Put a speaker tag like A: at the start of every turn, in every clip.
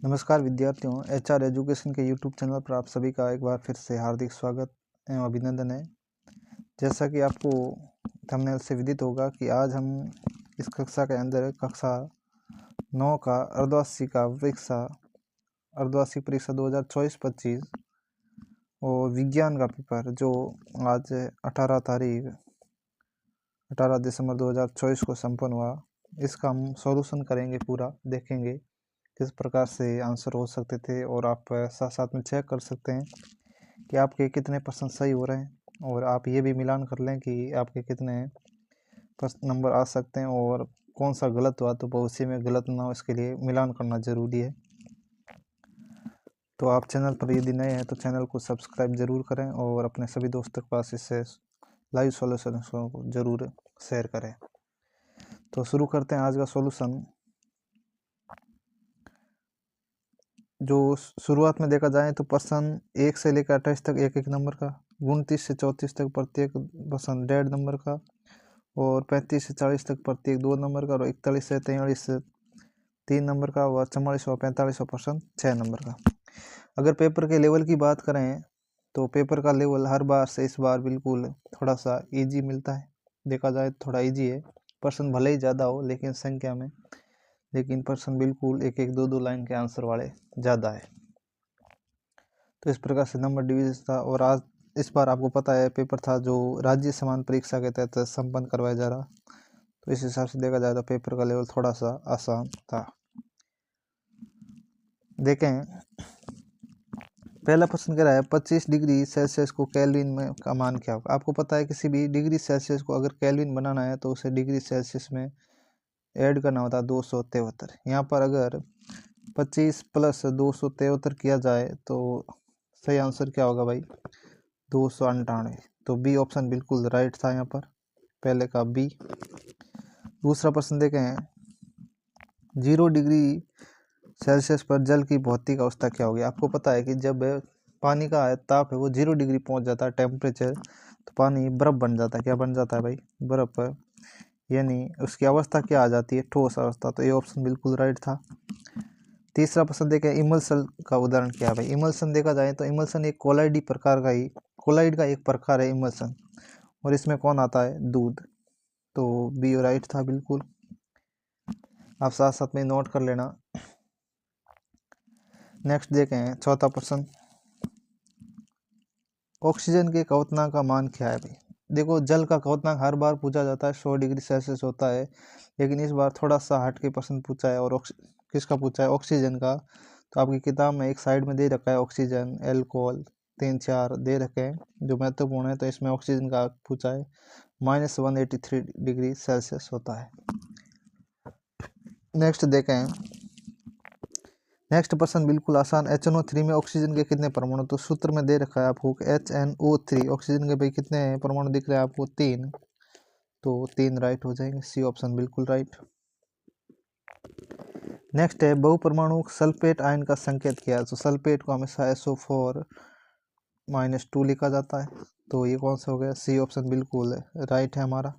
A: नमस्कार विद्यार्थियों, HR education के यूट्यूब चैनल पर आप सभी का एक बार फिर से हार्दिक स्वागत एवं अभिनंदन है। जैसा कि आपको थंबनेल से विदित होगा कि आज हम इस कक्षा के अंदर कक्षा 9 का अर्धवार्षिक परीक्षा 2024-25 और विज्ञान का पेपर जो आज 18 दिसंबर 2024 को संपन्न हुआ, इसका हम सॉल्यूशन करेंगे, पूरा देखेंगे किस प्रकार से आंसर हो सकते थे और आप साथ साथ में चेक कर सकते हैं कि आपके कितने % सही हो रहे हैं और आप ये भी मिलान कर लें कि आपके कितने नंबर आ सकते हैं और कौन सा गलत हुआ तो भविष्य में गलत ना हो, इसके लिए मिलान करना ज़रूरी है। तो आप चैनल पर यदि नए हैं तो चैनल को सब्सक्राइब ज़रूर करें और अपने सभी दोस्तों के पास इससे लाइव सॉल्यूशन को ज़रूर शेयर करें। तो शुरू करते हैं आज का सॉल्यूशन। जो शुरुआत में देखा जाए तो प्रश्न 1 से लेकर 28 तक एक नंबर का, 29 से 34 तक प्रत्येक प्रश्न 1.5 नंबर का और 35 से 40 तक प्रत्येक 2 नंबर का और 41 से 43 3 नंबर का और 44 और 45 प्रश्न 6 नंबर का। अगर पेपर के लेवल की बात करें तो पेपर का लेवल हर बार से इस बार बिल्कुल थोड़ा सा ईजी मिलता है। देखा जाए तो थोड़ा ईजी है, प्रश्न भले ही ज़्यादा हो लेकिन संख्या में, लेकिन प्रश्न बिल्कुल एक एक 2 लाइन के आंसर वाले ज़्यादा है। तो इस प्रकार से नंबर डिवीजन था। और आज इस बार आपको पता है पेपर था जो राज्य समान परीक्षा के तहत संपन्न करवाया जा रहा, तो इस हिसाब से देखा जाए तो पेपर का लेवल थोड़ा सा आसान था। देखें, पहला प्रश्न कह रहा है 25 डिग्री सेल्सियस को केल्विन में का मान क्या होगा। आपको पता है किसी भी डिग्री सेल्सियस को अगर केल्विन बनाना है तो उसे डिग्री सेल्सियस में ऐड करना होता है 273। यहाँ पर अगर 25 + 273 किया जाए तो सही आंसर क्या होगा भाई, 298। तो बी ऑप्शन बिल्कुल राइट था यहाँ पर, पहले का बी। दूसरा प्रश्न देखें, 0 डिग्री सेल्सियस पर जल की भौतिक अवस्था क्या होगी। आपको पता है कि जब पानी का ताप है वो 0 डिग्री पहुँच जाता है टेम्परेचर, तो पानी बर्फ़ बन जाता है। क्या बन जाता है भाई, बर्फ़, यानी उसकी अवस्था क्या आ जाती है, ठोस अवस्था। तो ये ऑप्शन बिल्कुल राइट था। तीसरा प्रश्न देखें, इमल्सन का उदाहरण क्या है भाई। इमल्सन देखा जाए तो इमल्सन एक कोलाइड का एक प्रकार है इमल्सन, और इसमें कौन आता है, दूध। तो बी राइट था बिल्कुल, आप साथ साथ में नोट कर लेना। नेक्स्ट देखें, चौथा प्रश्न, ऑक्सीजन के क्वथनांक का मान क्या है भाई। देखो, जल का क्वथनांक हर बार पूछा जाता है 100 डिग्री सेल्सियस होता है, लेकिन इस बार थोड़ा सा हट के प्रश्न पूछा है और किसका पूछा है, ऑक्सीजन का। तो आपकी किताब में एक साइड में दे रखा है ऑक्सीजन, एल्कोहल, 3-4 दे रखे हैं जो महत्वपूर्ण है। तो इसमें ऑक्सीजन का पूछा है, -183 डिग्री सेल्सियस होता है। नेक्स्ट देखें, नेक्स्ट प्रश्न बिल्कुल आसान, HNO3 में ऑक्सीजन के कितने परमाणु। तो सूत्र में दे रखा है आपको HNO3, ऑक्सीजन के भाई कितने परमाणु दिख रहे हैं आपको, 3। तो 3 राइट हो जाएंगे, सी ऑप्शन बिल्कुल राइट। नेक्स्ट है, बहुपरमाणु सल्फेट आयन का संकेत क्या है। तो सल्फेट को हमेशा SO4-2 लिखा जाता है। तो ये कौन सा हो गया, सी ऑप्शन बिल्कुल राइट है हमारा।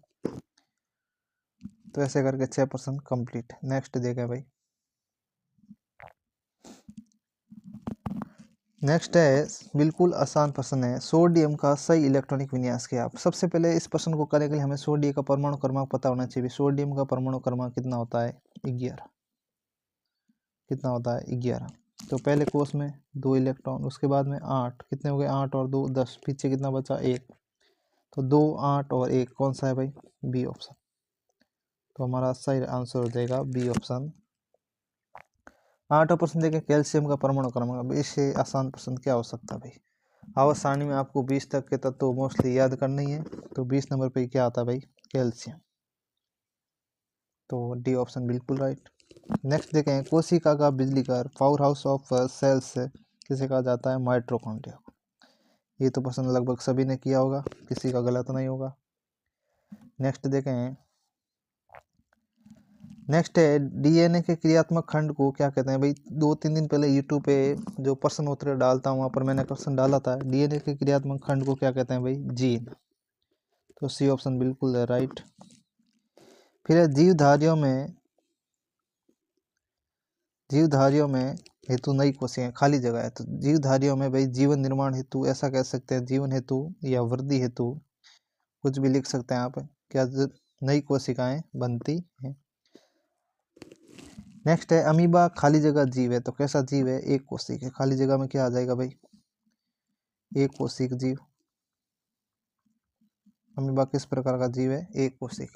A: तो ऐसे करके 6 प्रश्न कंप्लीट। नेक्स्ट देखें भाई, नेक्स्ट है बिल्कुल आसान प्रश्न है, सोडियम का सही इलेक्ट्रॉनिक विन्यास क्या है। सबसे पहले इस प्रश्न को करने के लिए हमें सोडियम का परमाणु क्रमांक पता होना चाहिए। सोडियम का परमाणु क्रमांक कितना होता है, 11। कितना होता है, 11। तो पहले कोष में 2 इलेक्ट्रॉन, उसके बाद में 8, कितने हो गए, 8 और 2 10, पीछे कितना बचा, 1। तो 2, 8 और 1 कौन सा है भाई, बी ऑप्शन। तो हमारा सही आंसर हो जाएगा बी ऑप्शन। 8वां प्रश्न देखें, कैल्शियम का परमाणु क्रमांक। इससे आसान प्रश्न क्या हो सकता है भाई। आवर्त सारणी में आपको 20 तक के तत्व मोस्टली याद करने ही है। तो 20 नंबर पे क्या आता है भाई, कैल्शियम। तो डी ऑप्शन बिल्कुल राइट। नेक्स्ट देखें, कोशिका का बिजली घर, पावर हाउस ऑफ सेल्स किसे कहा जाता है, माइटोकॉन्ड्रिया। ये तो प्रश्न लगभग सभी ने किया होगा, किसी का गलत नहीं होगा। नेक्स्ट देखें, नेक्स्ट है, डीएनए के क्रियात्मक खंड को क्या कहते हैं भाई। 2-3 दिन पहले यूट्यूब पे जो प्रश्न उत्तर डालता हूँ वहाँ पर मैंने प्रश्न डाला था, डीएनए के क्रियात्मक खंड को क्या कहते हैं भाई, जीन। तो सी ऑप्शन बिल्कुल है राइट। फिर जीवधारियों में हेतु नई कोशिकाएं, खाली जगह है। तो जीवधारियों में भाई जीवन निर्माण हेतु ऐसा कह सकते हैं, जीवन हेतु या वृद्धि हेतु, कुछ भी लिख सकते हैं आप, क्या नई कोशिकाएं बनती हैं। नेक्स्ट है अमीबा खाली जगह जीव है, तो कैसा जीव है, एक कोशिक है। खाली जगह में क्या आ जाएगा भाई, एक कोशिक जीव। अमीबा किस प्रकार का जीव है, एक कोशिक।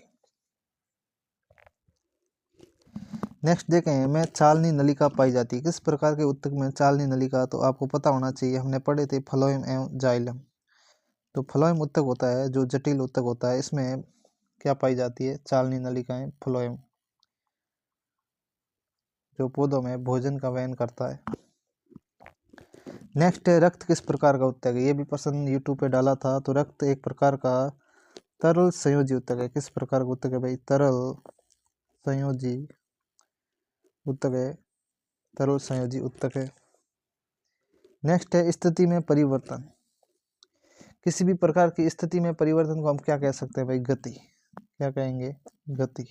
A: नेक्स्ट देखें, में चालनी नलिका पाई जाती है, किस प्रकार के उत्तक में चालनी नलिका, तो आपको पता होना चाहिए, हमने पढ़े थे फ्लोएम एवं जाइलम। तो फ्लोएम उत्तक होता है जो जटिल उत्तक होता है, इसमें क्या पाई जाती है, चालनी नलिकाएं, फ्लोएम, जो पौधों में भोजन का वहन करता है। नेक्स्ट है रक्त किस प्रकार का उत्तक है, ये भी प्रश्न यूट्यूब पे डाला था। तो रक्त एक प्रकार का तरल संयोजी उत्तक है, किस प्रकार का उत्तक है भाई, तरल संयोजी उत्तक है, तरल संयोजी उत्तक है। नेक्स्ट है स्थिति में परिवर्तन, किसी भी प्रकार की स्थिति में परिवर्तन को हम क्या कह सकते हैं भाई, गति, क्या कहेंगे, गति।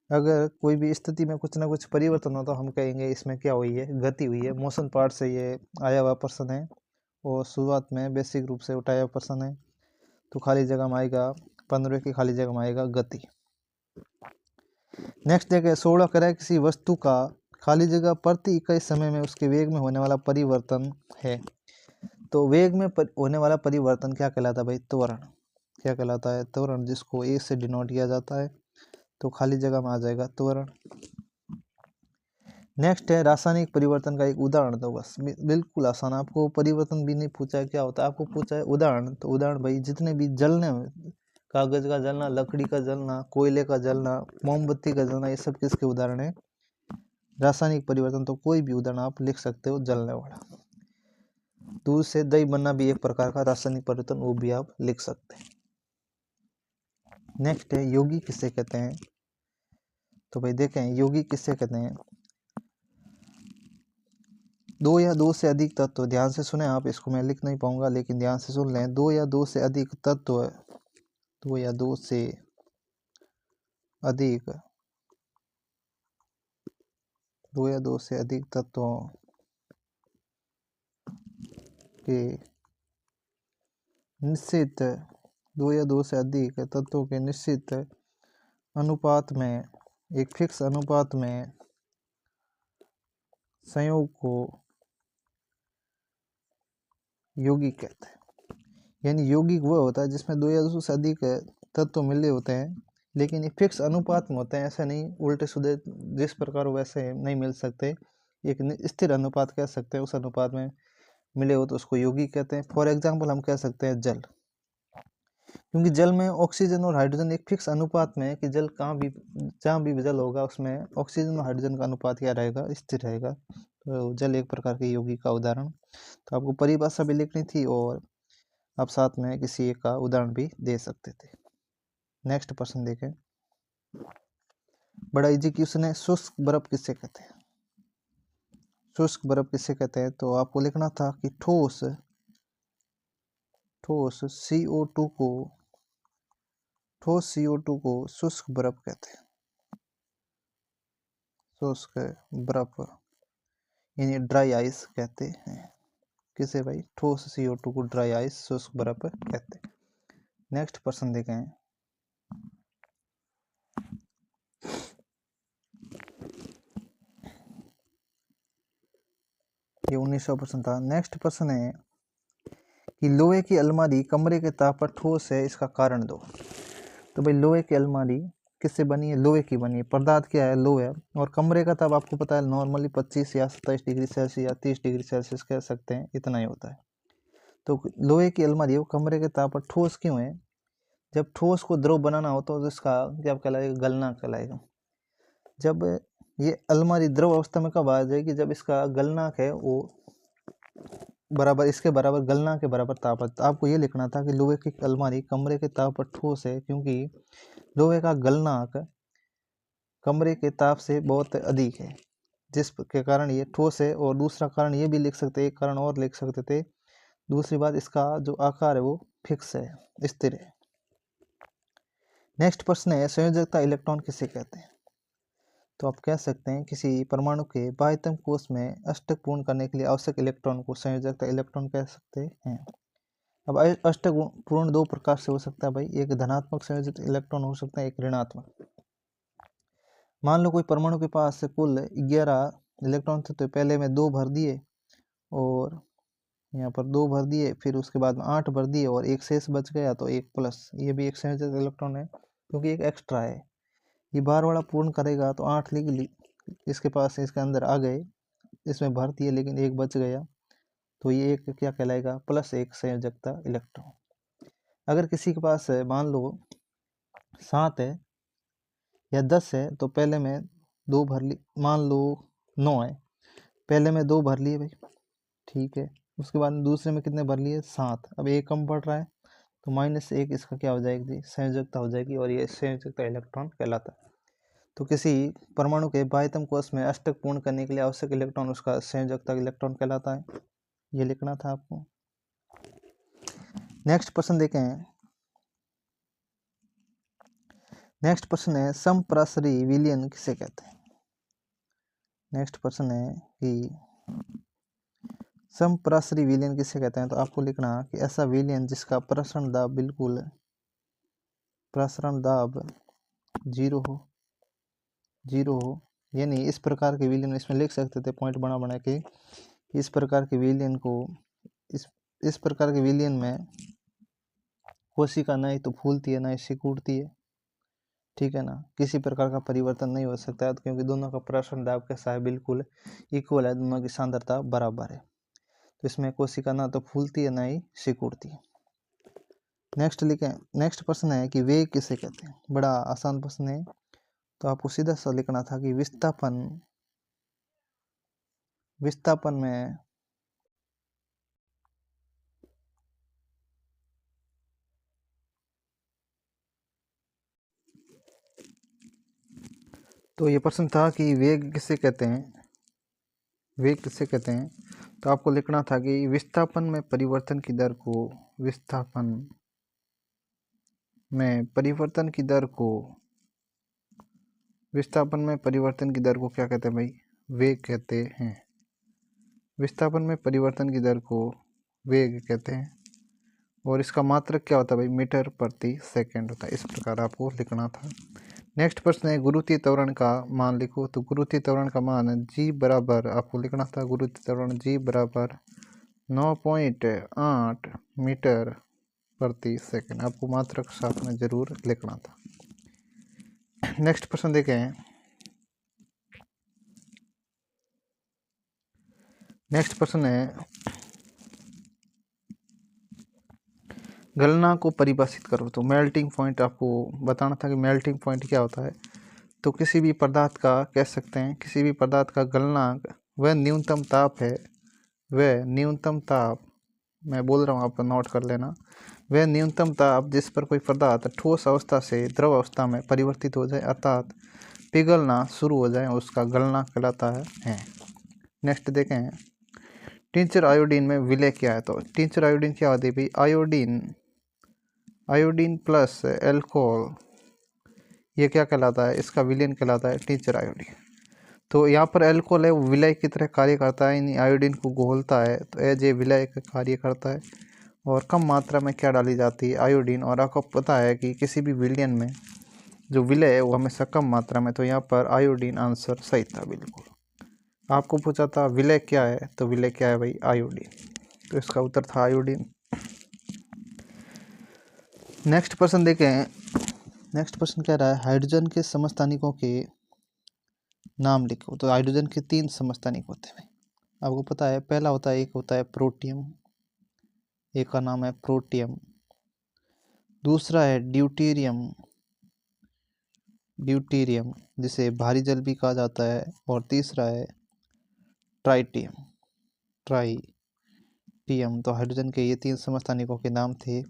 A: अगर कोई भी स्थिति में कुछ ना कुछ परिवर्तन हो तो हम कहेंगे इसमें क्या हुई है, गति हुई है। मोशन पार्ट से ये आया हुआ प्रश्न है और शुरुआत में बेसिक रूप से उठाया हुआ प्रश्न है। तो खाली जगह में आएगा 15 की खाली जगह में आएगा गति। नेक्स्ट देखें, 16 करें किसी वस्तु का खाली जगह प्रति इकाई समय में उसके वेग में होने वाला परिवर्तन है। तो वेग में होने वाला परिवर्तन क्या कहलाता है भाई, त्वरण, क्या कहलाता है, त्वरण, जिसको ए से डिनोट किया जाता है। तो खाली जगह में आ जाएगा त्वरण। नेक्स्ट है रासायनिक परिवर्तन का एक उदाहरण दो, बस बिल्कुल आसान, आपको परिवर्तन भी नहीं पूछा है क्या होता है, आपको पूछा है उदाहरण। तो उदाहरण भाई जितने भी जलने, कागज का जलना, लकड़ी का जलना, कोयले का जलना, मोमबत्ती का जलना, ये सब किसके उदाहरण है, रासायनिक परिवर्तन। तो कोई भी उदाहरण आप लिख सकते हो जलने वाला। दूध से दही बनना भी एक प्रकार का रासायनिक परिवर्तन, वो भी आप लिख सकते हैं। नेक्स्ट है योगी किसे कहते हैं, तो भाई देखें योगी किसे कहते हैं, दो या दो से अधिक तत्व, ध्यान से सुने आप, इसको मैं लिख नहीं पाऊंगा लेकिन ध्यान से सुन लें। दो या दो से अधिक तत्व, दो या दो से अधिक, दो या दो से अधिक तत्वों के निश्चित, दो या दो से अधिक तत्वों के निश्चित अनुपात में, एक फिक्स अनुपात में संयोग को यौगिक कहते हैं। यानी यौगिक वो होता है जिसमें दो या दो से अधिक तत्व मिले होते हैं, लेकिन ये फिक्स अनुपात में होते हैं, ऐसा नहीं उल्टे सीधे जिस प्रकार वैसे नहीं मिल सकते, एक स्थिर अनुपात कह सकते हैं, उस अनुपात में मिले हो तो उसको यौगिक कहते हैं। फॉर एग्जाम्पल हम कह सकते हैं जल, क्योंकि जल में ऑक्सीजन और हाइड्रोजन एक फिक्स अनुपात में है कि जल जहाँ भी जल होगा उसमें ऑक्सीजन और हाइड्रोजन का अनुपात क्या रहेगा, स्थिर रहेगा। तो जल एक प्रकार के यौगिक का उदाहरण। तो आपको परिभाषा भी लिखनी थी और आप साथ में किसी एक का उदाहरण भी दे सकते थे। नेक्स्ट प्रश्न देखें, बड़ा इजी क्वेश्चन है, शुष्क बर्फ किसे कहते हैं, शुष्क बर्फ किसे कहते हैं। तो आपको लिखना था कि ठोस CO2 को, ठोस CO2 को शुष्क बर्फ कहते हैं, शुष्क बर्फ यानी ड्राई आइस कहते हैं। किसे भाई, ठोस CO2 को ड्राई आइस, शुष्क बर्फ कहते हैं। नेक्स्ट प्रश्न देखें, ये 1900 प्रश्न था। नेक्स्ट प्रश्न है कि लोहे की अलमारी कमरे के ताप पर ठोस है, इसका कारण दो। तो भाई लोहे की अलमारी किससे बनी है, लोहे की बनी है, पदार्थ क्या है, लोहा, और कमरे का ताप आपको पता है नॉर्मली 25 या 27 डिग्री सेल्सियस या 30 डिग्री सेल्सियस कह सकते हैं, इतना ही होता है। तो लोहे की अलमारी वो कमरे के ताप पर ठोस क्यों है, जब ठोस को द्रव बनाना हो तो इसका क्या कहलाएगा, गलना कहलाएगा। जब ये अलमारी द्रव अवस्था में कब आ जाएगी, जब इसका गलनांक है वो बराबर, इसके बराबर, गलना के बराबर ताप है। तो आपको ये लिखना था कि लोहे की अलमारी कमरे के ताप पर ठोस है क्योंकि लोहे का गलनांक कमरे के ताप से बहुत अधिक है, जिसके कारण ये ठोस है। और दूसरा कारण ये भी लिख सकते, एक कारण और लिख सकते थे, दूसरी बात इसका जो आकार है वो फिक्स है, स्थिर है। नेक्स्ट प्रश्न है, संयोजकता इलेक्ट्रॉन किसे कहते हैं। तो आप कह सकते हैं किसी परमाणु के बाह्यतम कोश में अष्टक पूर्ण करने के लिए आवश्यक इलेक्ट्रॉन को संयोजकता इलेक्ट्रॉन कह सकते हैं। अब अष्टक पूर्ण दो प्रकार से हो सकता है भाई, एक धनात्मक संयोजित इलेक्ट्रॉन हो सकता है, एक ऋणात्मक। मान लो कोई परमाणु के पास कुल 11 इलेक्ट्रॉन थे, तो पहले में 2 भर दिए और यहाँ पर 2 भर दिए, फिर उसके बाद में 8 भर दिए और एक शेष बच गया, तो एक प्लस, ये भी एक संयोजित इलेक्ट्रॉन है क्योंकि एक एक्स्ट्रा है। ये बार वाला पूर्ण करेगा तो 8 लिख ली, इसके पास इसके अंदर आ गए, इसमें भर दिए लेकिन एक बच गया, तो ये एक क्या कहलाएगा, प्लस एक संयोजकता इलेक्ट्रॉन। अगर किसी के पास मान लो 7 है या 10 है, तो पहले में 2 भर ली, मान लो 9 है, पहले में 2 भर लिए भाई, ठीक है, उसके बाद दूसरे में कितने भर लिए, 7, अब एक कम पड़ रहा है तो -1 इसका क्या हो जाएगी, संयोजकता हो जाएगी, और ये संयोजकता इलेक्ट्रॉन कहलाता है। तो किसी परमाणु के बाह्यतम कोश में अष्टक पूर्ण करने के लिए आवश्यक इलेक्ट्रॉन उसका संयोजकता इलेक्ट्रॉन कहलाता है। ये लिखना था आपको। नेक्स्ट प्रश्न देखें। नेक्स्ट प्रश्न है समपराशरी विलयन किसे कहते हैं। नेक्स्ट प्रश्न है कि समपराशरी विलयन किसे कहते हैं, तो आपको लिखना कि ऐसा विलयन जिसका प्रसरण दाब बिल्कुल प्रसरण दाब 0 हो, यानी इस प्रकार के विलयन, इसमें लिख सकते थे पॉइंट बना बना के, इस प्रकार के विलयन को इस प्रकार के विलयन में कोशिका ना ही तो फूलती है ना ही सिकुड़ती है, ठीक है ना, किसी प्रकार का परिवर्तन नहीं हो सकता है, क्योंकि दोनों का प्रसरण दाब कैसा है, बिल्कुल इक्वल है, दोनों की सांद्रता बराबर है, तो इसमें कोशिका ना तो फूलती है ना ही सिकुड़ती है। नेक्स्ट लिखें। नेक्स्ट प्रश्न है कि वेग किसे कहते हैं। बड़ा आसान प्रश्न है, तो आपको सीधा सा लिखना था कि विस्थापन में तो ये प्रश्न था कि वेग किसे कहते हैं, वेग किसे कहते हैं, तो आपको लिखना था कि विस्थापन में परिवर्तन की दर को विस्थापन में परिवर्तन की दर को विस्थापन में परिवर्तन की दर को क्या कहते हैं भाई, वेग कहते हैं। विस्थापन में परिवर्तन की दर को वेग कहते हैं, और इसका मात्रक क्या होता है भाई, मीटर प्रति सेकंड होता है। इस प्रकार आपको लिखना था। नेक्स्ट प्रश्न है गुरुत्वीय त्वरण का मान लिखो। तो गुरुत्वीय त्वरण का मान जी बराबर, आपको लिखना था गुरुत्वीय त्वरण जी बराबर 9.8 मीटर प्रति सेकंड। आपको मात्रक साथ में जरूर लिखना था। नेक्स्ट प्रश्न देखें। नेक्स्ट प्रश्न है गलनांक को परिभाषित करो। तो मेल्टिंग पॉइंट आपको बताना था कि मेल्टिंग पॉइंट क्या होता है। तो किसी भी पदार्थ का कह सकते हैं, किसी भी पदार्थ का गलनांक वह न्यूनतम ताप है, वह न्यूनतम ताप, मैं बोल रहा हूँ आप नोट कर लेना, वह न्यूनतम ताप जिस पर कोई पदार्थ ठोस अवस्था से द्रव अवस्था में परिवर्तित हो जाए, अर्थात पिघलना शुरू हो जाए, उसका गलनांक कहलाता है। नेक्स्ट देखें। टिंचर आयोडीन में विलय क्या है। तो टिंचर आयोडीन क्या होती है भाई, आयोडीन प्लस एल्कोहल, ये क्या कहलाता है, इसका विलयन कहलाता है टिंचर आयोडीन। तो यहाँ पर एल्कोहल है वो विलय की तरह कार्य करता है, यानी आयोडीन को घोलता है, तो एज ए विलय का कार्य करता है। और कम मात्रा में क्या डाली जाती है, आयोडीन। और आपको पता है कि किसी भी विलयन में जो विलय है वो हमेशा कम मात्रा में, तो यहाँ पर आयोडीन आंसर सही था बिल्कुल। आपको पूछा था विलय क्या है, तो विलय क्या है भाई, आयोडीन, तो इसका उत्तर था आयोडीन। नेक्स्ट प्रश्न देखें। नेक्स्ट प्रश्न कह रहा है हाइड्रोजन के समस्थानिकों के नाम लिखो। तो हाइड्रोजन के 3 समस्थानिक होते हैं, आपको पता है। पहला होता है, एक होता है प्रोटियम, एक का नाम है प्रोटियम, दूसरा है ड्यूटीरियम, जिसे भारी जल भी कहा जाता है, और तीसरा है ट्राइटियम। तो हाइड्रोजन के ये 3 समस्थानिकों के नाम थे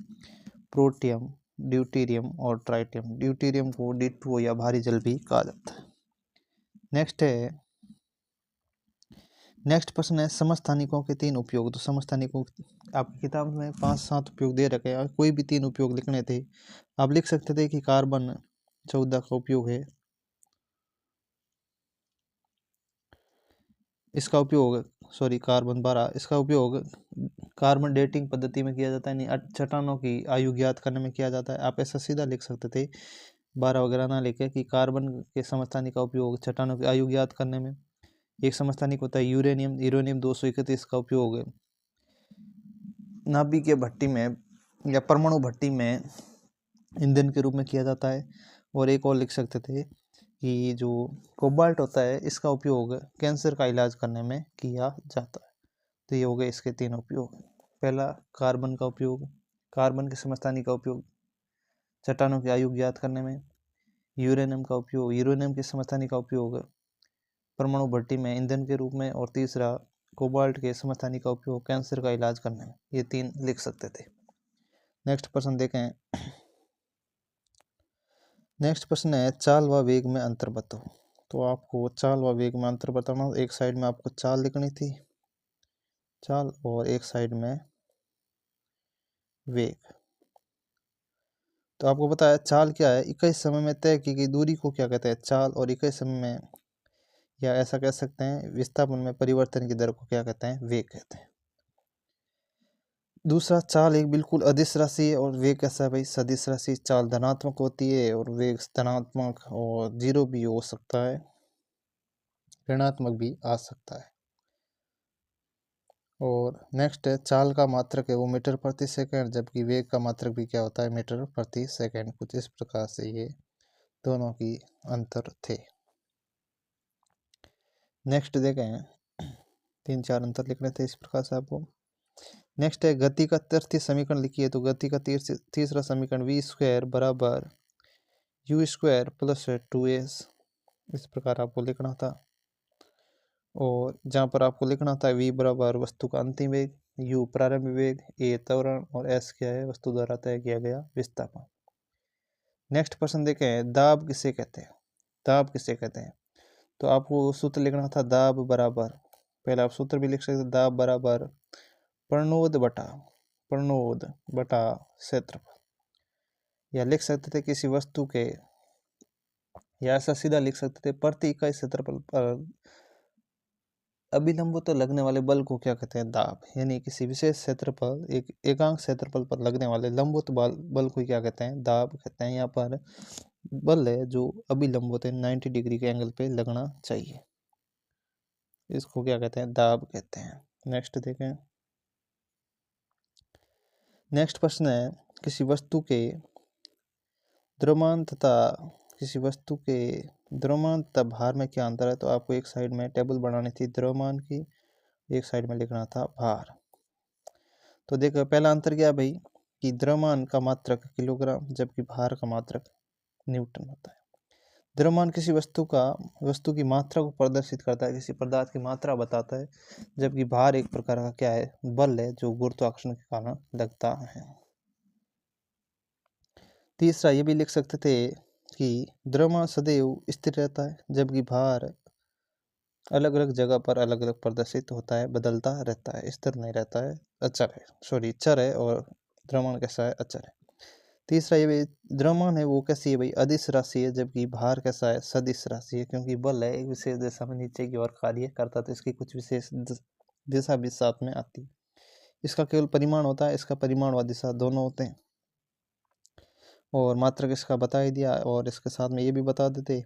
A: प्रोटियम, ड्यूटीरियम और ट्राइटियम। ड्यूटीरियम को D2O या भारी जल भी कहा जाता है। नेक्स्ट प्रश्न है समस्थानिकों के 3 उपयोग। तो समस्थानिकों आपकी किताब में 5-7 उपयोग दे रखे हैं, कोई भी 3 उपयोग लिखने थे। आप लिख सकते थे कि कार्बन 14 का उपयोग है, इसका उपयोग कार्बन 12, इसका उपयोग कार्बन डेटिंग पद्धति में किया जाता है, यानी चट्टानों की आयु ज्ञात करने में किया जाता है। आप ऐसा सीधा लिख सकते थे 12 वगैरह ना लिखे कि कार्बन के समस्थानिक का उपयोग चट्टानों की आयु ज्ञात करने में। एक समस्थानिक होता है यूरेनियम 231 का उपयोग नाभिकीय भट्टी में या परमाणु भट्टी में ईंधन के रूप में किया जाता है। और एक और लिख सकते थे कि जो कोबाल्ट होता है इसका उपयोग कैंसर का इलाज करने में किया जाता है। तो ये हो गए इसके 3 उपयोग। पहला कार्बन का उपयोग, कार्बन के समस्थानिक का उपयोग चट्टानों की आयु ज्ञात करने में। यूरेनियम का उपयोग, यूरेनियम के समस्थानिक का उपयोग परमाणु भट्टी में ईंधन के रूप में। और तीसरा कोबाल्ट के समस्थानिक का उपयोग कैंसर का इलाज करने में। ये 3 लिख सकते थे। नेक्स्ट प्रश्न देखें। नेक्स्ट प्रश्न है चाल व वेग में अंतर बताओ। तो आपको चाल व वेग में अंतर बताना, एक साइड में आपको चाल लिखनी थी, चाल, और एक साइड में वेग। तो आपको पता है चाल क्या है, इकाई समय में तय की गई दूरी को क्या कहते हैं चाल, और इकाई समय में या ऐसा कह सकते हैं विस्थापन में परिवर्तन की दर को क्या कहते हैं वेग कहते हैं। दूसरा, चाल एक बिल्कुल अदिश राशि है, और वेग कैसा है भाई सदिश राशि। चाल धनात्मक होती है और वेग धनात्मक और 0 भी हो सकता है, ऋणात्मक भी आ सकता है। और नेक्स्ट है चाल का मात्रक है वो मीटर प्रति सेकंड, जबकि वेग का मात्रक भी क्या होता है मीटर प्रति सेकंड। कुछ इस प्रकार से ये दोनों की अंतर थे। नेक्स्ट देखें, 3-4 अंतर लिखने थे इस प्रकार से आपको। नेक्स्ट है गति का तृतीय समीकरण लिखिए। तो गति का तीसरा समीकरण v² बराबर u² प्लस 2s, इस प्रकार आपको लिखना था। और जहाँ पर आपको लिखना था v बराबर वस्तु का अंतिम वेग, u प्रारंभिक वेग, a त्वरण, और s क्या है वस्तु द्वारा तय किया गया विस्थापन। नेक्स्ट प्रश्न देखें, दाब किसे कहते हैं। दाब किसे कहते हैं, तो आपको सूत्र लिखना था दाब बराबर, पहले आप सूत्र भी लिख सकते, दाब बराबर प्रणोद बटा क्षेत्रफल। या लिख सकते थे किसी वस्तु के, या ऐसा सीधा लिख सकते थे प्रति इकाई क्षेत्रफल पर अभिलंब तो लगने वाले बल को क्या कहते हैं दाब। यानी किसी विशेष क्षेत्रफल एक एकांक क्षेत्रफल पर लगने वाले लंबवत बल को क्या कहते हैं दाब कहते हैं। यहाँ पर बल है जो अभिलंब होते हैं 90 डिग्री के एंगल पे लगना चाहिए, इसको क्या कहते हैं दाब कहते हैं। नेक्स्ट देखें। नेक्स्ट प्रश्न है किसी वस्तु के द्रव्यमान तथा भार में क्या अंतर है। तो आपको एक साइड में टेबल बनानी थी द्रव्यमान की, एक साइड में लिखना था भार। तो देखो पहला अंतर क्या है भाई कि द्रव्यमान का मात्रक किलोग्राम, जबकि भार का मात्रक न्यूटन होता है। द्रव्यमान किसी वस्तु की मात्रा को प्रदर्शित करता है, किसी पदार्थ की मात्रा बताता है, जबकि भार एक प्रकार का क्या है बल है जो गुरुत्वाकर्षण के कारण लगता है। तीसरा ये भी लिख सकते थे कि द्रव्यमान सदैव स्थिर रहता है, जबकि भार अलग अलग जगह पर अलग अलग प्रदर्शित होता है, बदलता रहता है, स्थिर नहीं रहता है, चर है। और द्रव्यमान कैसा है अचर है। तीसरा ये भी द्रव्यमान है वो कैसी है भाई अदिश राशि है, जबकि भार कैसा है सदिश राशि है, क्योंकि बल है एक विशेष दिशा में नीचे की ओर कार्य करता है, तो इसकी कुछ विशेष दिशा भी साथ में आती है। इसका केवल परिमाण होता है, इसका परिमाण व दिशा दोनों होते हैं। और मात्रक इसका बता ही दिया, और इसके साथ में ये भी बता देते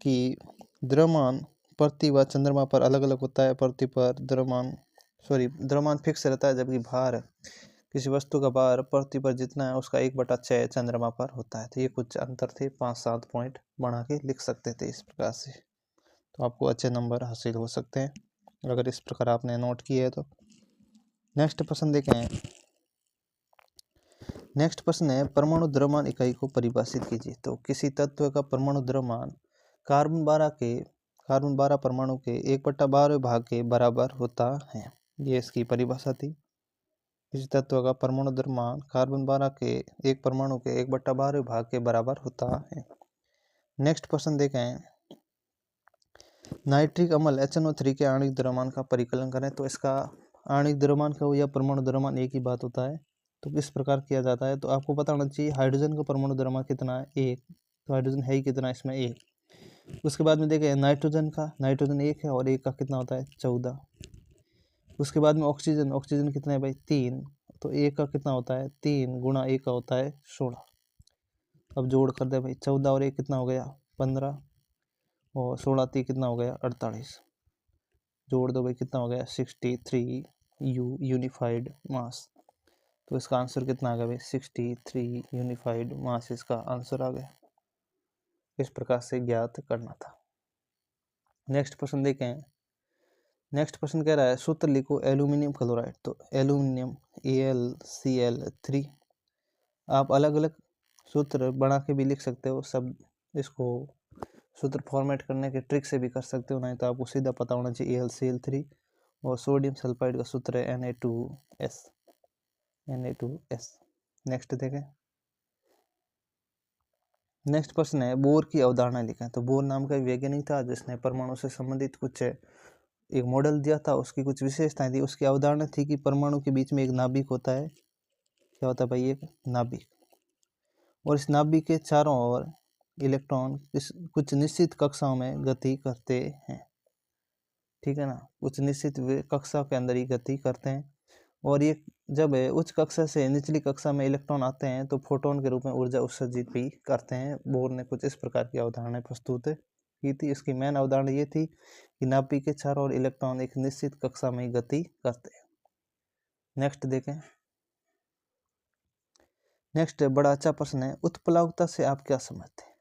A: कि द्रव्यमान पृथ्वी व चंद्रमा पर अलग अलग होता है। पृथ्वी पर द्रव्यमान फिक्स रहता है, जबकि भार किसी वस्तु का भार पृथ्वी पर जितना है उसका 1/6 चंद्रमा पर होता है। तो ये कुछ अंतर थे, 5-7 पॉइंट बना के लिख सकते थे इस प्रकार से, तो आपको अच्छे नंबर हासिल हो सकते हैं अगर इस प्रकार आपने नोट किए है तो। नेक्स्ट प्रश्न देखें। नेक्स्ट प्रश्न है परमाणु द्रव्यमान इकाई को परिभाषित कीजिए। तो किसी तत्व का परमाणु द्रव्यमान कार्बन 12 परमाणु के 1/12 भाग के बराबर होता है। ये इसकी परिभाषा थी। किसी तत्व का परमाणु द्रव्यमान कार्बन 12 के एक परमाणु के 1/12 भाग के बराबर होता है। नेक्स्ट प्रश्न देखें। नाइट्रिक अम्ल HNO3 के आणविक द्रव्यमान का परिकलन करें। तो इसका आणविक द्रव्यमान का या परमाणु द्रव्यमान एक ही बात होता है, तो किस प्रकार किया जाता है। तो आपको पता होना चाहिए हाइड्रोजन का परमाणु द्रव्यमान कितना है 1, तो हाइड्रोजन है ही कितना इसमें 1। उसके बाद में देखें नाइट्रोजन का, नाइट्रोजन 1 है और 1 का कितना होता है 14। उसके बाद में ऑक्सीजन, ऑक्सीजन कितना है भाई 3, तो 1 का कितना होता है 3 गुणा 1 का होता है 16। अब जोड़ कर दे भाई, 14 और 1 कितना हो गया 15 और 16 3 कितना हो गया 48। जोड़ दो भाई, कितना हो गया 63 यूनिफाइड मास। तो इसका आंसर कितना आ गया भाई 63 यूनिफाइड मास, इसका आंसर आ गया। इस प्रकार से ज्ञात करना था। नेक्स्ट क्वेश्चन देखें। नेक्स्ट क्वेश्चन कह रहा है सूत्र लिखो एल्यूमिनियम क्लोराइड। तो एल्यूमिनियम AlCl3। आप अलग अलग सूत्र बना के भी लिख सकते हो, सब इसको सूत्र फॉर्मेट करने के ट्रिक से भी कर सकते हो, नहीं तो आपको सीधा पता होना चाहिए AlCl3। और सोडियम सल्फाइड का सूत्र है Na2S। नेक्स्ट देखें। नेक्स्ट प्रश्न है बोर की अवधारणा लिखें। तो बोर नाम का वैज्ञानिक था जिसने परमाणु से संबंधित कुछ एक मॉडल दिया था, उसकी कुछ विशेषताएं थी। उसकी अवधारणा थी कि परमाणु के बीच में एक नाभिक होता है। क्या होता है भाई, एक नाभिक, और इस नाभिक के चारों ओर इलेक्ट्रॉन कुछ निश्चित कक्षाओं में गति करते हैं। ठीक है ना, कुछ निश्चित कक्षा के अंदर ही गति करते हैं। और ये जब उच्च कक्षा से निचली कक्षा में इलेक्ट्रॉन आते हैं तो फोटोन के रूप में ऊर्जा उत्सर्जित भी करते हैं। बोर ने कुछ इस प्रकार की अवधारणा प्रस्तुत की थी। इसकी मेन अवधारणा ये थी कि नाभिक के चारों ओर इलेक्ट्रॉन एक निश्चित कक्षा में गति करते हैं। नेक्स्ट देखें। नेक्स्ट बड़ा अच्छा प्रश्न है, उत्प्लावकता से आप क्या समझते हैं।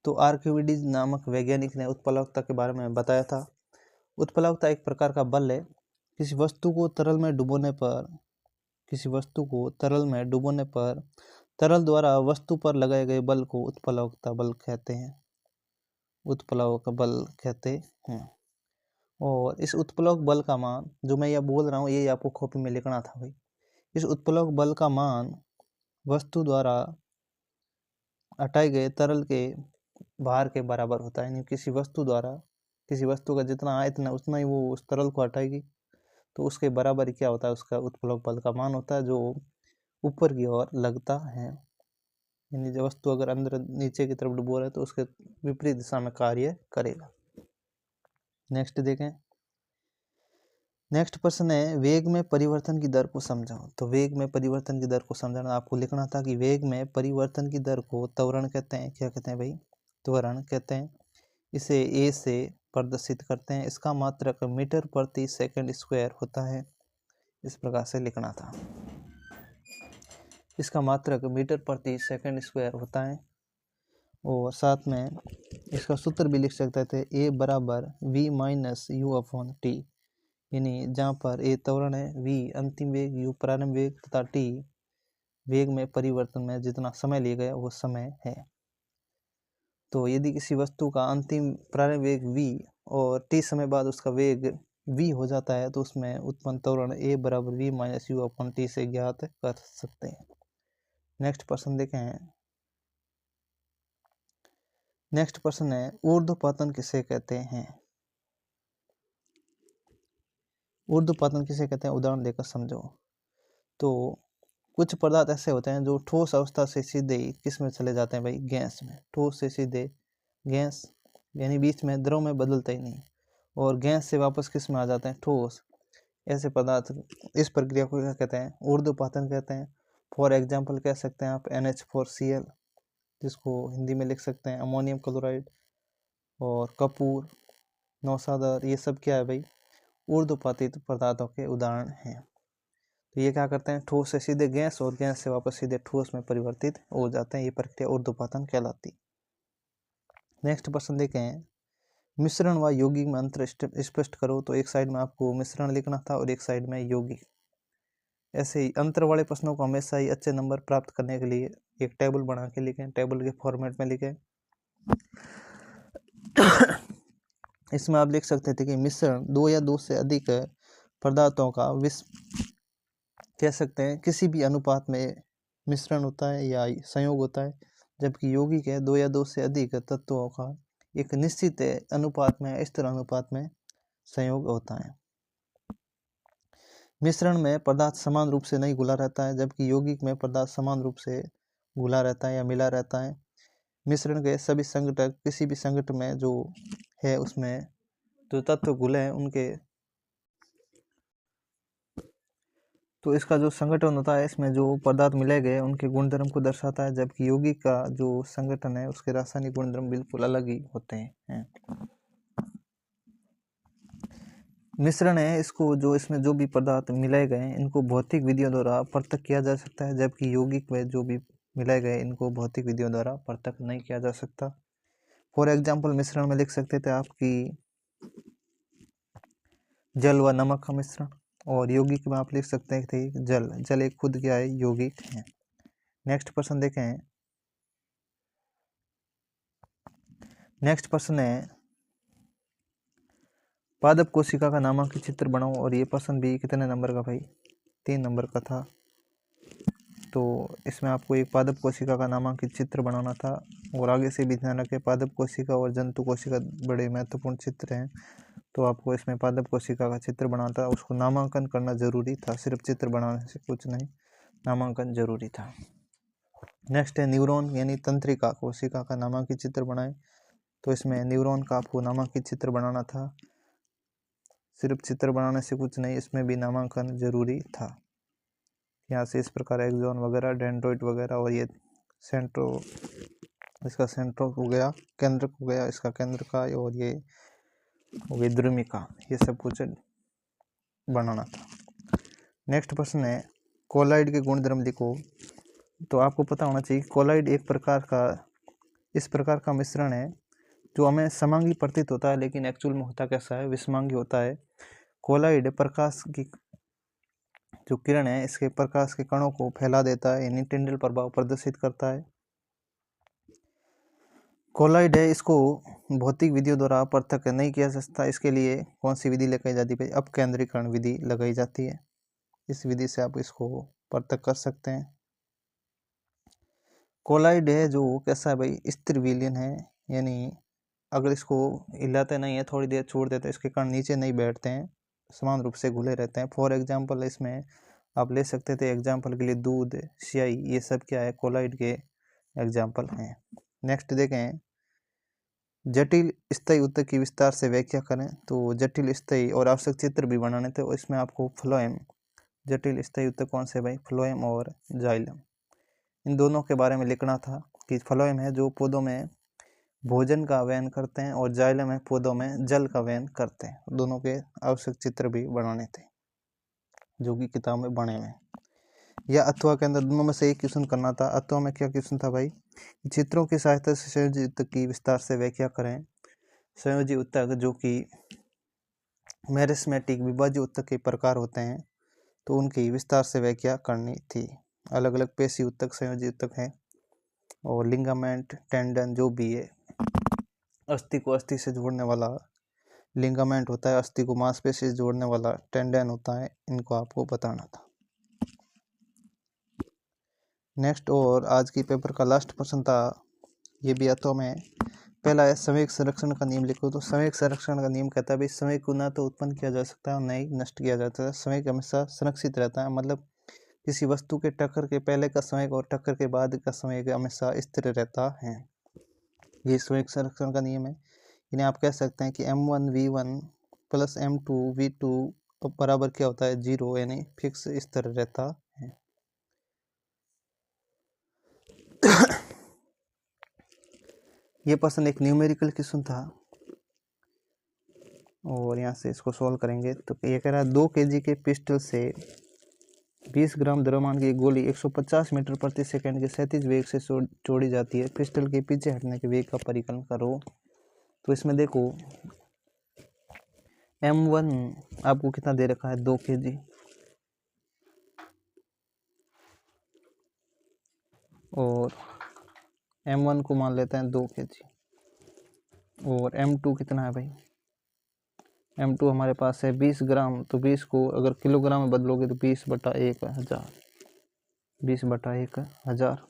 A: तो आर्किमिडीज नामक वैज्ञानिक ने उत्प्लावकता के बारे में बताया था। उत्प्लावकता एक प्रकार का बल है। किसी वस्तु को तरल में डुबोने पर तरल द्वारा वस्तु पर लगाए गए बल को उत्प्लावकता बल कहते हैं। उत्प्लावक बल कहते हैं। और इस उत्प्लावक बल का मान जो मैं यह बोल रहा हूँ ये आपको कॉपी में लिखना था भाई। इस उत्प्लावक बल का मान वस्तु द्वारा हटाए गए तरल के भार के बराबर होता है। यानी किसी वस्तु का जितना आयतन है उतना ही वो उस तरल को हटाएगी, तो उसके बराबर ही क्या होता है, उसका उत्प्लावक बल का मान होता है जो ऊपर की ओर लगता है। यानी जो वस्तु अगर अंदर नीचे की तरफ डुबो रहा है तो उसके विपरीत दिशा में कार्य करेगा। नेक्स्ट देखें। नेक्स्ट प्रश्न है वेग में परिवर्तन की दर को समझाओ। तो वेग में परिवर्तन की दर को समझाना आपको लिखना था कि वेग में परिवर्तन की दर को त्वरण कहते हैं। क्या कहते हैं भाई, त्वरण कहते हैं। इसे ए से प्रदर्शित करते हैं। इसका मात्रक मीटर प्रति सेकंड स्क्वायर होता है। इस प्रकार से लिखना था, इसका मात्रक मीटर प्रति सेकंड स्क्वायर होता है। और साथ में इसका सूत्र भी लिख सकते थे, ए बराबर v minus you upon T. यानी जहाँ पर ए त्वरण है, v अंतिम वेग, यू प्रारंभ वेग तथा टी वेग में परिवर्तन में जितना समय लिया गया वो समय है। तो यदि किसी वस्तु का अंतिम प्रारंभ वेग v और t समय बाद उसका वेग v हो जाता है तो उसमें उत्पन्न त्वरण a बराबर v minus you upon T से ज्ञात कर सकते हैं। नेक्स्ट प्रश्न देखें। नेक्स्ट प्रश्न है ऊर्ध्वपातन किसे कहते हैं। ऊर्ध्वपातन किसे कहते हैं, उदाहरण देकर समझो। तो कुछ पदार्थ ऐसे होते हैं जो ठोस अवस्था से सीधे किस में चले जाते हैं भाई, गैस में। ठोस से सीधे गैस, यानी बीच में द्रव में बदलता ही नहीं, और गैस से वापस किस में आ जाते हैं, ठोस। ऐसे पदार्थ, इस प्रक्रिया को क्या कहते हैं, ऊर्ध्वपातन कहते हैं। फॉर एग्जाम्पल कह सकते हैं आप NH4Cl, जिसको हिंदी में लिख सकते हैं अमोनियम क्लोराइड, और कपूर, नौसादर, ये सब क्या है भाई, ऊर्ध्वपातित पदार्थों के उदाहरण हैं। तो ये क्या करते हैं, ठोस से सीधे गैस और गैस से वापस सीधे ठोस में परिवर्तित हो जाते हैं। ये प्रक्रिया ऊर्ध्वपातन कहलाती। नेक्स्ट प्रश्न देखें। मिश्रण व यौगिक में अंतर स्पष्ट करो। तो एक साइड में आपको मिश्रण लिखना था और एक साइड में यौगिक। ऐसे ही अंतर वाले प्रश्नों को हमेशा ही अच्छे नंबर प्राप्त करने के लिए एक टेबल बना के लिखें, टेबल के फॉर्मेट में लिखें। इसमें आप लिख सकते थे कि मिश्रण 2 या 2 से अधिक पदार्थों का कह सकते हैं किसी भी अनुपात में मिश्रण होता है या संयोग होता है, जबकि यौगिक है 2 या 2 से अधिक तत्वों का एक निश्चित अनुपात में, स्थिर अनुपात में संयोग होता है। मिश्रण में पदार्थ समान रूप से नहीं घुला रहता है, जबकि यौगिक में पदार्थ समान रूप से घुला रहता है या मिला रहता है। मिश्रण के सभी संघटक किसी भी संघटन में जो है उसमें जो तत्व घुले हैं उनके, तो इसका जो संगठन होता है इसमें जो पदार्थ मिलाए गए उनके गुणधर्म को दर्शाता है, जबकि यौगिक का जो संगठन है उसके रासायनिक गुणधर्म बिल्कुल अलग ही होते हैं। मिश्रण है इसको जो इसमें जो भी पदार्थ मिलाए गए हैं इनको भौतिक विधियों द्वारा पृथक किया जा सकता है, जबकि यौगिक में जो भी मिलाए गए इनको भौतिक विधियों द्वारा पृथक नहीं किया जा सकता। फॉर एग्जाम्पल मिश्रण में लिख सकते थे आपकी जल व नमक का मिश्रण, और यौगिक में आप लिख सकते थे जल। जल एक खुद क्या है, यौगिक है। नेक्स्ट प्रश्न देखें। नेक्स्ट प्रश्न है पादप कोशिका का नामांकित चित्र बनाओ, और ये प्रश्न भी कितने नंबर का भाई, 3 नंबर का था। तो इसमें आपको एक पादप कोशिका का नामांकित चित्र बनाना था, और आगे से भी ध्यान रखें पादप कोशिका और जंतु कोशिका बड़े महत्वपूर्ण चित्र हैं, तो आपको इसमें पादप कोशिका का चित्र बनाना था, उसको नामांकन करना जरूरी था, सिर्फ चित्र बनाने से कुछ नहीं, नामांकन जरूरी था। नेक्स्ट है न्यूरॉन यानी तंत्रिका कोशिका का नामांकित चित्र बनाएं, तो इसमें न्यूरॉन का आपको नामांकित चित्र बनाना था, सिर्फ चित्र बनाने से कुछ नहीं, इसमें भी नामांकन जरूरी था। यहाँ से इस प्रकार एक्सॉन वगैरह, डेंड्रोइट वगैरह, और ये सेंट्रो, इसका सेंट्रो हो गया, केंद्रक हो गया, इसका केंद्र का, और ये हो गई द्रुमिका, ये सब कुछ बनाना था। नेक्स्ट प्रश्न है कोलाइड के गुणधर्म लिखो। तो आपको पता होना चाहिए कोलाइड एक प्रकार का, इस प्रकार का मिश्रण है जो हमें समांगी प्रतीत होता है, लेकिन एक्चुअल में होता कैसा है, विषमांगी होता है। कोलाइड प्रकाश की जो किरण है इसके प्रकाश के कणों को फैला देता है, यानी टिंडल प्रभाव प्रदर्शित करता है। कोलाइड है इसको भौतिक विधियों द्वारा पृथक नहीं किया जा सकता, इसके लिए कौन सी विधि लगाई जाती है, अपकेंद्रीकरण विधि लगाई जाती है। इस विधि से आप इसको पृथक कर सकते हैं। कोलाइड है जो कैसा है भाई, स्थिर विलयन है, यानी अगर इसको हिलाते नहीं है, थोड़ी देर छोड़ देते हैं, इसके कण नीचे नहीं बैठते हैं, समान रूप से घुले रहते हैं। फॉर एग्जाम्पल इसमें आप ले सकते थे एग्जाम्पल के लिए दूध, स्याही, ये सब क्या है, कोलाइड के एग्जाम्पल हैं। नेक्स्ट देखें जटिल स्थायी उत्तक की विस्तार से व्याख्या करें। तो जटिल स्थायी और आवश्यक चित्र भी बनाने थे, और इसमें आपको फ्लोएम, जटिल स्थायी उत्तक कौन से भाई, फ्लोएम और जाइलम, इन दोनों के बारे में लिखना था कि फ्लोएम है जो पौधों में भोजन का वहन करते हैं, और जाइलम है पौधों में जल का वहन करते हैं। दोनों के आवश्यक चित्र भी बनाने थे जो कि किताब में बने हुए, या अथवा के अंदर दोनों में से एक क्वेश्चन करना था। अथवा में क्या क्वेश्चन था भाई, चित्रों की सहायता से संयोजी उत्तक की विस्तार से व्याख्या करें। संयोजी उत्तक जो कि मेरिस्मेटिक विभाज्य उत्तक के प्रकार होते हैं, तो उनकी विस्तार से व्याख्या करनी थी। अलग अलग पेशी उत्तक, संयोजी उत्तक है, और लिंगामेंट, टेंडन जो भी है, अस्थि को अस्थि से जोड़ने वाला लिंगामेंट होता है, अस्थि को मांसपेशी से जोड़ने वाला टेंडन होता है, इनको आपको बताना था। नेक्स्ट और आज की पेपर का लास्ट प्रश्न था, ये भी अथवा में। पहला है संवेग संरक्षण का नियम लिखो। तो संवेग संरक्षण का नियम कहता है भाई संवेग को ना तो उत्पन्न किया जा सकता है और न ही नष्ट किया जाता है। संवेग हमेशा संरक्षित रहता है, मतलब किसी वस्तु के टक्कर के पहले का संवेग और टक्कर के बाद का संवेग हमेशा स्थिर रहता है, ये संवेग संरक्षण का नियम है। इन्हें आप कह सकते हैं कि m1 v1 plus m2 v2 बराबर क्या होता है, 0, यानी फिक्स स्थिर रहता है। ये प्रश्न एक न्यूमेरिकल क्वेश्चन था, और यहाँ से इसको सॉल्व करेंगे। तो ये कह रहा है 2 kg के पिस्टल से 20 ग्राम द्रव्यमान की गोली 150 मीटर प्रति सेकंड के क्षैतिज वेग से छोड़ी जाती है, पिस्टल के पीछे हटने के वेग का परिकलन करो। तो इसमें देखो m1 आपको कितना दे रखा है, 2 kg, और m1 को मान लेते हैं 2 kg, और m2 कितना है भाई, m2 हमारे पास है 20 ग्राम। तो 20 को अगर किलोग्राम में बदलोगे तो 20/1000, 20/1000।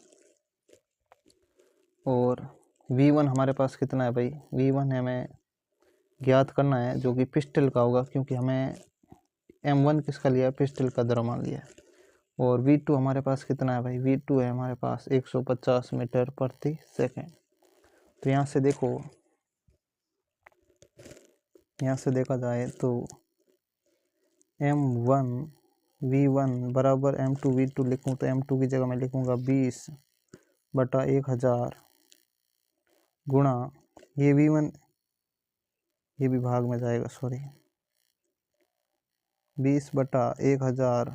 A: और v1 हमारे पास कितना है भाई, v1 हमें ज्ञात करना है जो कि पिस्टल का होगा, क्योंकि हमें m1 किसका लिया है, पिस्टल का द्रव्यमान लिया है। और v2 हमारे पास कितना है भाई, v2 है हमारे पास 150 मीटर प्रति सेकंड। तो यहाँ से देखो, यहाँ से देखा जाए तो M1V1 बराबर M2V2 लिखूँ तो M2 की जगह मैं लिखूँगा 20/1000 गुणा ये V1, ये भी भाग में जाएगा, सॉरी, 20/1000,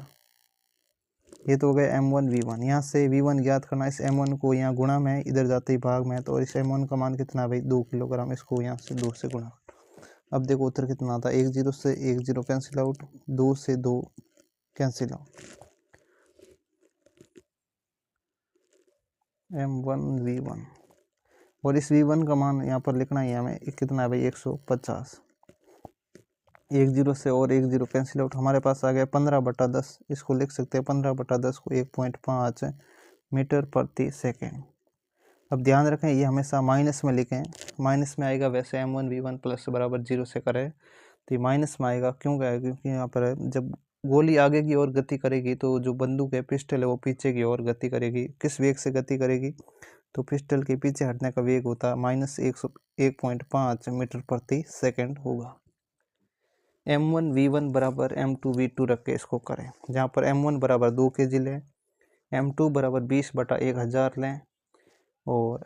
A: ये तो हो गया M1V1। यहाँ से V1 ज्ञात करना, इस M1 को यहाँ गुणा में, इधर जाते ही भाग में, तो इस M1 का मान कितना भाई 2 किलोग्राम, इसको यहाँ से 2 से गुणा। अब देखो उत्तर कितना आता है, 1 0 से 1 0 कैंसिल आउट, 2 से 2 कैंसिल आउट, M1V1, और इस V1 का मान यहाँ पर लिखना है हमें, कितना है भाई 150। 1 0 से और 1 0 कैंसिल आउट, हमारे पास आ गया 15/10, इसको लिख सकते हैं 15/10 को 1.5 मीटर प्रति सेकेंड। अब ध्यान रखें ये हमेशा माइनस में लिखें, माइनस में आएगा, वैसे M1V1 प्लस बराबर 0 से करें तो ये माइनस में आएगा, क्यों आएगा, क्योंकि यहाँ पर जब गोली आगे की ओर गति करेगी तो जो बंदूक है, पिस्टल है, वो पीछे की ओर गति करेगी। किस वेग से गति करेगी, तो पिस्टल के पीछे हटने का वेग होता है -1.5 मीटर प्रति सेकेंड होगा। M1V1 बराबर M2V2 रख के इसको करें, जहाँ पर M1 बराबर 2 kg लें, M2 बराबर 20/1000 लें, और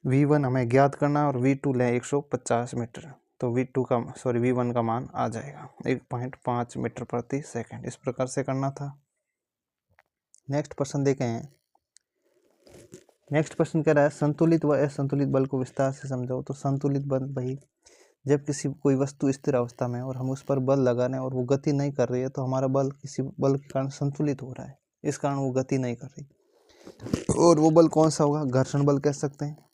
A: V1 हमें ज्ञात करना और V2 लें 150 मीटर, तो V1 का मान आ जाएगा 1.5 मीटर प्रति सेकेंड। इस प्रकार से करना था। नेक्स्ट प्रश्न देखें। नेक्स्ट प्रश्न कह रहा है संतुलित व असंतुलित बल को विस्तार से समझाओ। तो संतुलित बल भाई, जब कोई वस्तु स्थिर अवस्था में है और हम उस पर बल लगा रहे हैं और वो गति नहीं कर रही है, तो हमारा बल किसी बल के कारण संतुलित हो रहा है, इस कारण वो गति नहीं कर रही। और वो बल कौन सा होगा, घर्षण बल कह सकते हैं।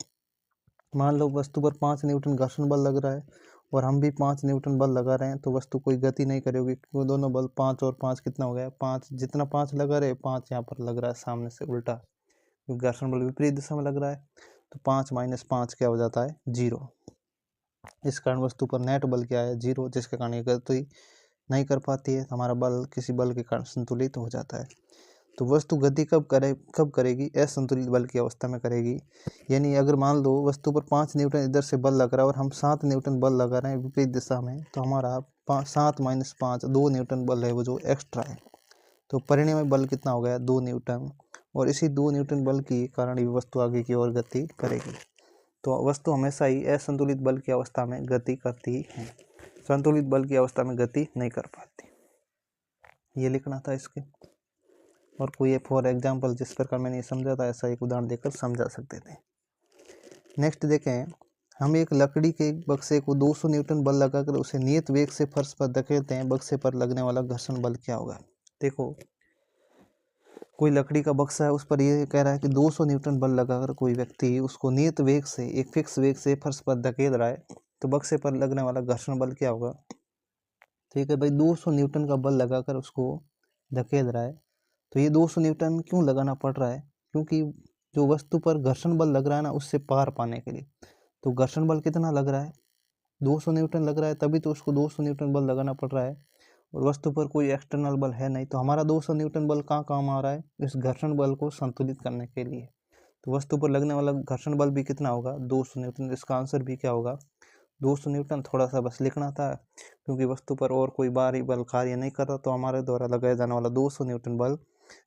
A: मान लो वस्तु पर 5 न्यूटन घर्षण बल लग रहा है और हम भी 5 न्यूटन बल लगा रहे हैं, तो वस्तु कोई गति नहीं करेगी, वो दोनों बल 5 और 5 कितना हो गया, 5, जितना 5 लगा रहे 5 यहाँ पर लग रहा है सामने से उल्टा, क्योंकि घर्षण बल विपरीत दिशा में लग रहा है, तो 5 - 5 क्या हो जाता है 0। इस कारण वस्तु पर नेट बल क्या है 0, जिसके कारण ये गति नहीं कर पाती है, हमारा बल किसी बल के कारण संतुलित हो जाता है। तो वस्तु गति कब करेगी, असंतुलित बल की अवस्था में करेगी। यानी अगर मान लो वस्तु पर 5 न्यूटन इधर से बल लग रहा है और हम 7 न्यूटन बल लगा रहे हैं विपरीत दिशा में, तो हमारा 7 - 5 2 न्यूटन बल है वो जो एक्स्ट्रा है, तो परिणामी बल कितना हो गया 2 न्यूटन, और इसी 2 न्यूटन बल के कारण ये वस्तु आगे की ओर गति करेगी। तो वस्तु हमेशा ही असंतुलित बल की अवस्था में गति करती है, संतुलित बल की अवस्था में गति नहीं कर पाती। ये लिखना था इसके। और कोई फॉर एग्जाम्पल जिस प्रकार मैंने ये समझा था, ऐसा एक उदाहरण देकर समझा सकते थे। नेक्स्ट देखें, हम एक लकड़ी के बक्से को 200 न्यूटन बल लगाकर उसे नियत वेग से फर्श पर धकेलते हैं, बक्से पर लगने वाला घर्षण बल क्या होगा। देखो कोई लकड़ी का बक्सा है, उस पर ये कह रहा है कि 200 न्यूटन बल लगाकर कोई व्यक्ति उसको नियत वेग से, एक फिक्स वेग से फर्श पर धकेल रहा है, तो बक्से पर लगने वाला घर्षण बल क्या होगा। ठीक है भाई, 200 न्यूटन का बल लगाकर उसको धकेल रहा है, तो ये 200 न्यूटन क्यों लगाना पड़ रहा है, क्योंकि जो वस्तु पर घर्षण बल लग रहा है ना, उससे पार पाने के लिए, तो घर्षण बल कितना लग रहा है 200 न्यूटन लग रहा है, तभी तो उसको 200 न्यूटन बल लगाना पड़ रहा है, और वस्तु पर कोई एक्सटर्नल बल है नहीं, तो हमारा 200 न्यूटन बल कहाँ काम आ रहा है, इस घर्षण बल को संतुलित करने के लिए। तो वस्तु पर लगने वाला घर्षण बल भी कितना होगा 200 न्यूटन। इसका आंसर भी क्या होगा 200 न्यूटन। थोड़ा सा बस लिखना था, क्योंकि वस्तु पर और कोई बाहरी बल कार्य नहीं कर रहा, तो हमारे द्वारा लगाया जाने वाला 200 न्यूटन बल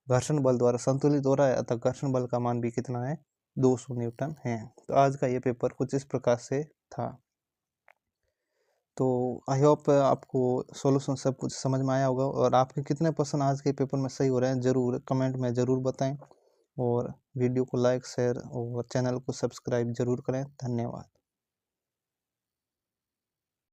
A: घर्षण बल द्वारा संतुलित हो रहा है, अतः घर्षण बल का मान भी कितना है 200 न्यूटन है। तो आज का ये पेपर कुछ इस प्रकार से था। तो आई होप आपको सॉल्यूशन सब कुछ समझ में आया होगा, और आपके कितने पर्सेंट आज के पेपर में सही हो रहे हैं ज़रूर कमेंट में ज़रूर बताएं, और वीडियो को लाइक शेयर और चैनल को सब्सक्राइब ज़रूर करें। धन्यवाद।